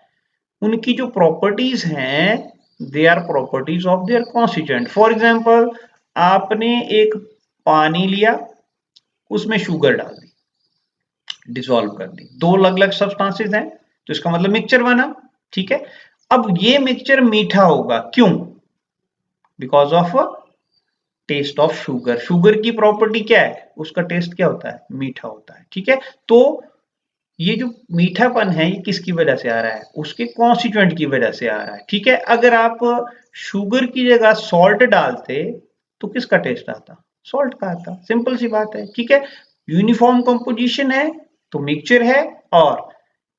उनकी जो प्रॉपर्टीज हैं they are properties of their constituent. For example आपने एक पानी लिया, उसमें शुगर डाल दी, डिसॉल्व कर दी, दो अलग अलग सब्सटेंसेस हैं, तो इसका मतलब मिक्सचर बना। ठीक है, अब ये मिक्सचर मीठा होगा, क्यों? Because of taste of sugar. Sugar की प्रॉपर्टी क्या है? उसका टेस्ट क्या होता है? मीठा होता है। ठीक है, तो ये जो मीठापन है ये किसकी वजह से आ रहा है? उसके कॉन्स्टिट्यूएंट की वजह से आ रहा है। ठीक है, अगर आप शुगर की जगह सॉल्ट डालते तो किसका टेस्ट आता? सॉल्ट का आता। सिंपल सी बात है। ठीक है, यूनिफॉर्म कंपोजिशन है तो मिक्सचर है, और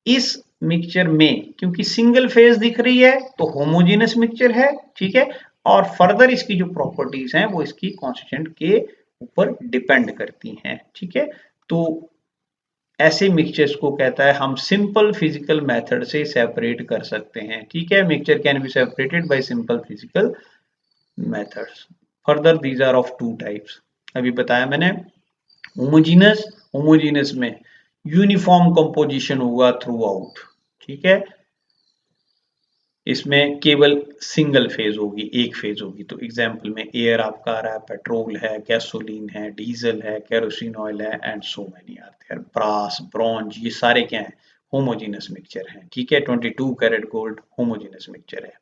इस मिक्सचर में क्योंकि सिंगल फेज दिख रही है तो होमोजेनस मिक्सचर है। ठीक है, और फर्दर इसकी जो प्रॉपर्टीज हैं वो इसकी कॉन्स्टिट्यूएंट के ऊपर डिपेंड करती हैं। ठीक है, तो ऐसे मिक्सचर्स को कहता है हम सिंपल फिजिकल मेथड से सेपरेट कर सकते हैं। ठीक है, mixture can be separated by simple physical methods. Further these are of two types, अभी बताया मैंने। होमोजीनस, होमोजीनस में यूनिफॉर्म कंपोजिशन होगा थ्रू आउट। ठीक है, इसमें केवल सिंगल फेज होगी, एक फेज होगी। तो एग्जांपल में एयर आपका आ रहा है, पेट्रोल है, गैसोलीन है, डीजल है, केरोसिन ऑयल है, and so many are there, brass, bronze, ये सारे क्या हैं? होमोजेनस मिक्सचर हैं। ठीक है, 22 कैरेट गोल्ड होमोजेनस मिक्सचर है।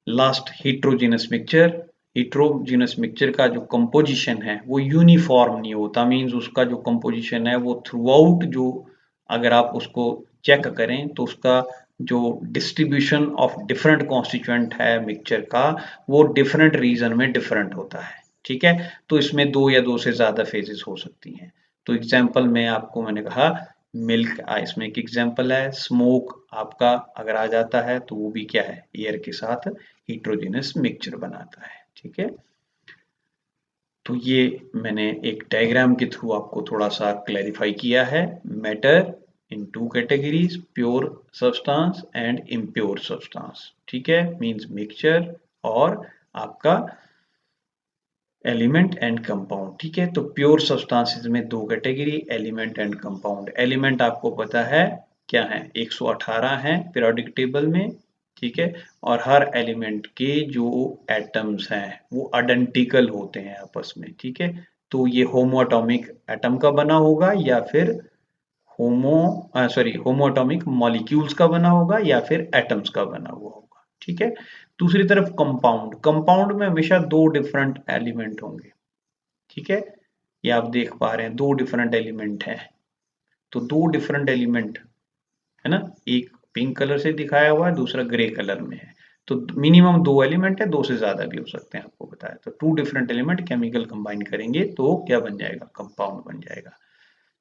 Last heterogeneous mixture. Heterogeneous mixture का जो कंपोजिशन है वो यूनिफॉर्म नहीं होता, मींस उसका जो कंपोजिशन है वो थ्रू आउट, जो अगर आप उसको चेक करें तो उसका जो डिस्ट्रीब्यूशन ऑफ डिफरेंट कॉन्स्टिट्यूएंट है मिक्सचर का वो डिफरेंट रीजन में डिफरेंट होता है। ठीक है, तो इसमें दो या दो से ज्यादा फेजेस हो सकती हैं। तो एग्जांपल में आपको मैंने कहा मिल्क, इसमें एक एग्जांपल है। स्मोक आपका अगर आ जाता है तो वो भी क्या है? एयर के साथ हेट्रोजेनस मिक्सचर बनाता है। ठीक है, तो ये मैंने एक डायग्राम के थ्रू आपको थोड़ा सा क्लैरिफाई किया है। Matter in two categories, pure substance and impure substance, ठीक है, मींस मिक्सचर और आपका एलिमेंट एंड कंपाउंड, ठीक है। तो प्योर सब्सटेंसेस में दो category, element and compound. Element आपको पता है क्या है, 118 है पीरियोडिक टेबल में, ठीक है, और हर एलिमेंट के जो एटम्स हैं वो आइडेंटिकल होते हैं आपस में, ठीक है। तो ये होमोएटॉमिक एटम का बना होगा या फिर होमोएटॉमिक मॉलिक्यूल्स का बना होगा या फिर एटम्स का बना हुआ होगा, ठीक है। दूसरी तरफ कंपाउंड, कंपाउंड में हमेशा दो डिफरेंट एलिमेंट होंगे, ठीक है। ये आप देख पा रहे हैं दो डिफरेंट एलिमेंट हैं, तो दो डिफरेंट एलिमेंट है ना, एक पिंक कलर से दिखाया हुआ है, दूसरा ग्रे कलर में है। तो मिनिमम दो एलिमेंट है, दो से ज्यादा भी हो सकते हैं, आपको बताया। तो two different element chemical combine करेंगे तो क्या बन जाएगा, कंपाउंड बन जाएगा।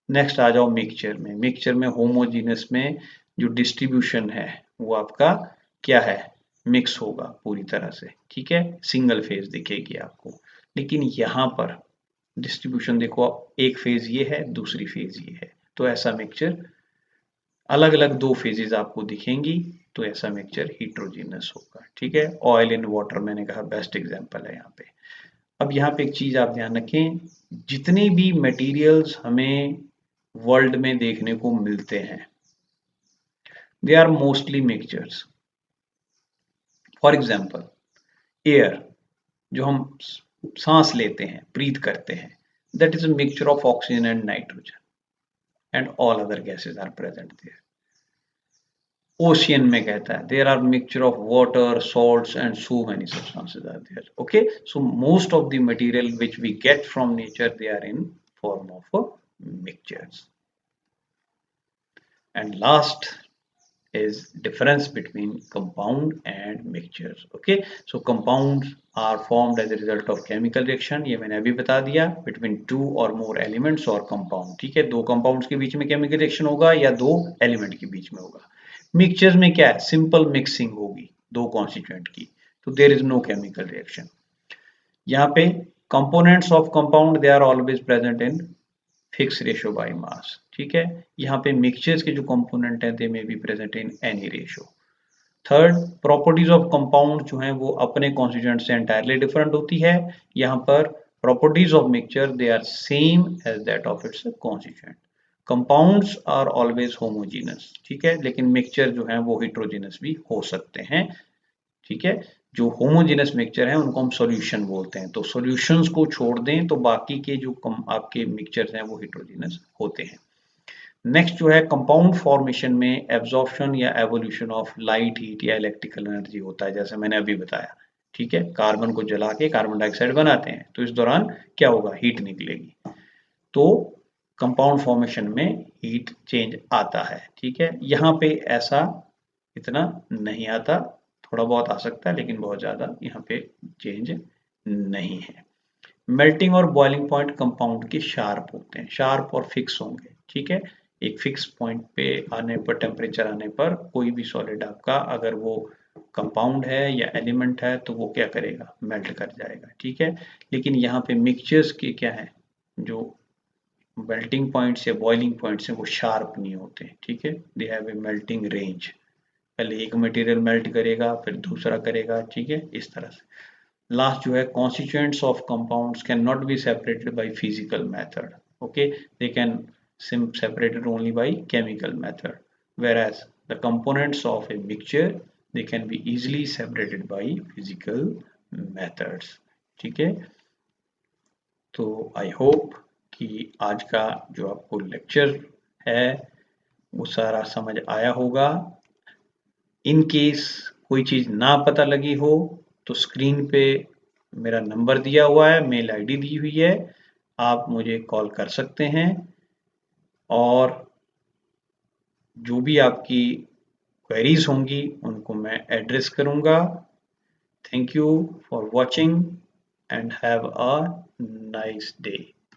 नेक्स्ट आ जाओ मिक्सचर में। मिक्सचर में होमोजीनस में जो डिस्ट्रीब्यूशन है वो आपका क्या है, मिक्स होगा पूरी तरह से, ठीक है, सिंगल फेज दिखेगी आपको। लेकिन यहाँ पर डिस्ट्रीब्यूशन देखो, एक फेज ये है, दूसरी फेज ये है, तो ऐसा मिक्सचर अलग अलग दो फेजेस आपको दिखेंगी, तो ऐसा मिक्सचर हीट्रोजीनस होगा, ठीक है। ऑयल इन वाटर मैंने कहा बेस्ट एग्जांपल है यहाँ पे। अब यहाँ पे एक चीज आप ध्यान रखें, जितने भी मटेरियल्स हमें वर्ल्ड में देखने को मिलते हैं, they are mostly mixtures. For example air, जो हम सांस लेते हैं, ब्रीथ करते हैं, that is a mixture of oxygen and nitrogen and all other gases are present there. Ocean में कहता है there are mixture of water, salts and so many substances are there. Okay, so most of the material which we get from nature, they are in form of mixtures. And last is difference between compound and mixtures. Okay, so compounds are formed as a result of chemical reaction, ये मैंने अभी बता दिया, between two or more elements और compound, ठीक है। दो compounds के बीच में chemical reaction होगा या दो element के बीच में होगा। मिक्सचर में क्या है, सिंपल मिक्सिंग होगी दो कॉन्स्टिट्यूएंट की, तो there is no chemical reaction. यहाँ पे components of compound they are always present in fix ratio by mass, ठीक है। यहाँ पे मिक्सचर्स के जो कंपोनेंट हैं they may be present in any ratio. Third, properties of compound जो हैं वो अपने कॉन्स्टिट्यूएंट से एंटायरली डिफरेंट होती है। यहाँ पर properties of mixture they are same as that of its constituent. Compounds are always homogeneous, ठीक है, लेकिन मिक्सचर जो है वो हिट्रोजीनस भी हो सकते हैं, ठीक है। जो होमोजीनस मिक्सचर है उनको हम सॉल्यूशन बोलते हैं, तो सॉल्यूशंस को छोड़ दें तो बाकी के जो आपके मिक्सचर्स हैं वो हिट्रोजीनस होते हैं। नेक्स्ट जो है, कंपाउंड फॉर्मेशन में एब्जॉर्प्शन या एवोल्यूशन ऑफ लाइट, हीट या इलेक्ट्रिकल एनर्जी होता है, जैसे मैंने अभी बताया, ठीक है। कार्बन को जला के कार्बन डाइऑक्साइड बनाते हैं, तो इस दौरान क्या होगा, हीट निकलेगी, तो कंपाउंड फॉर्मेशन में हीट चेंज आता है, ठीक है। यहाँ पे ऐसा इतना नहीं आता, थोड़ा बहुत आ सकता है लेकिन बहुत ज्यादा यहाँ पे चेंज नहीं है। मेल्टिंग और बॉइलिंग पॉइंट कंपाउंड के शार्प होते हैं, शार्प और फिक्स होंगे, ठीक है। एक फिक्स पॉइंट पे आने पर, टेम्परेचर आने पर कोई भी सॉलिड आपका अगर वो कंपाउंड है या एलिमेंट है तो वो क्या करेगा, मेल्ट कर जाएगा, ठीक है। लेकिन यहाँ पे मिक्सचर्स के क्या है, जो मेल्टिंग पॉइंट्स या बॉइलिंग पॉइंट्स हैं वो शार्प नहीं होते, ठीक है। They have a melting range, पहले एक मटेरियल मेल्ट करेगा फिर दूसरा करेगा, ठीक है, इस तरह से। लास्ट जो है, constituents of compounds cannot be separated by physical method. Okay, they can separated only by chemical method, whereas the components of a mixture they can be easily separated by physical methods. ठीक है, तो आई होप कि आज का जो आपको लेक्चर है वो सारा समझ आया होगा। इन केस कोई चीज ना पता लगी हो तो स्क्रीन पे मेरा नंबर दिया हुआ है, मेल आईडी दी हुई है, आप मुझे कॉल कर सकते हैं और जो भी आपकी क्वेरीज होंगी उनको मैं एड्रेस करूंगा। Thank you for watching and have a nice day.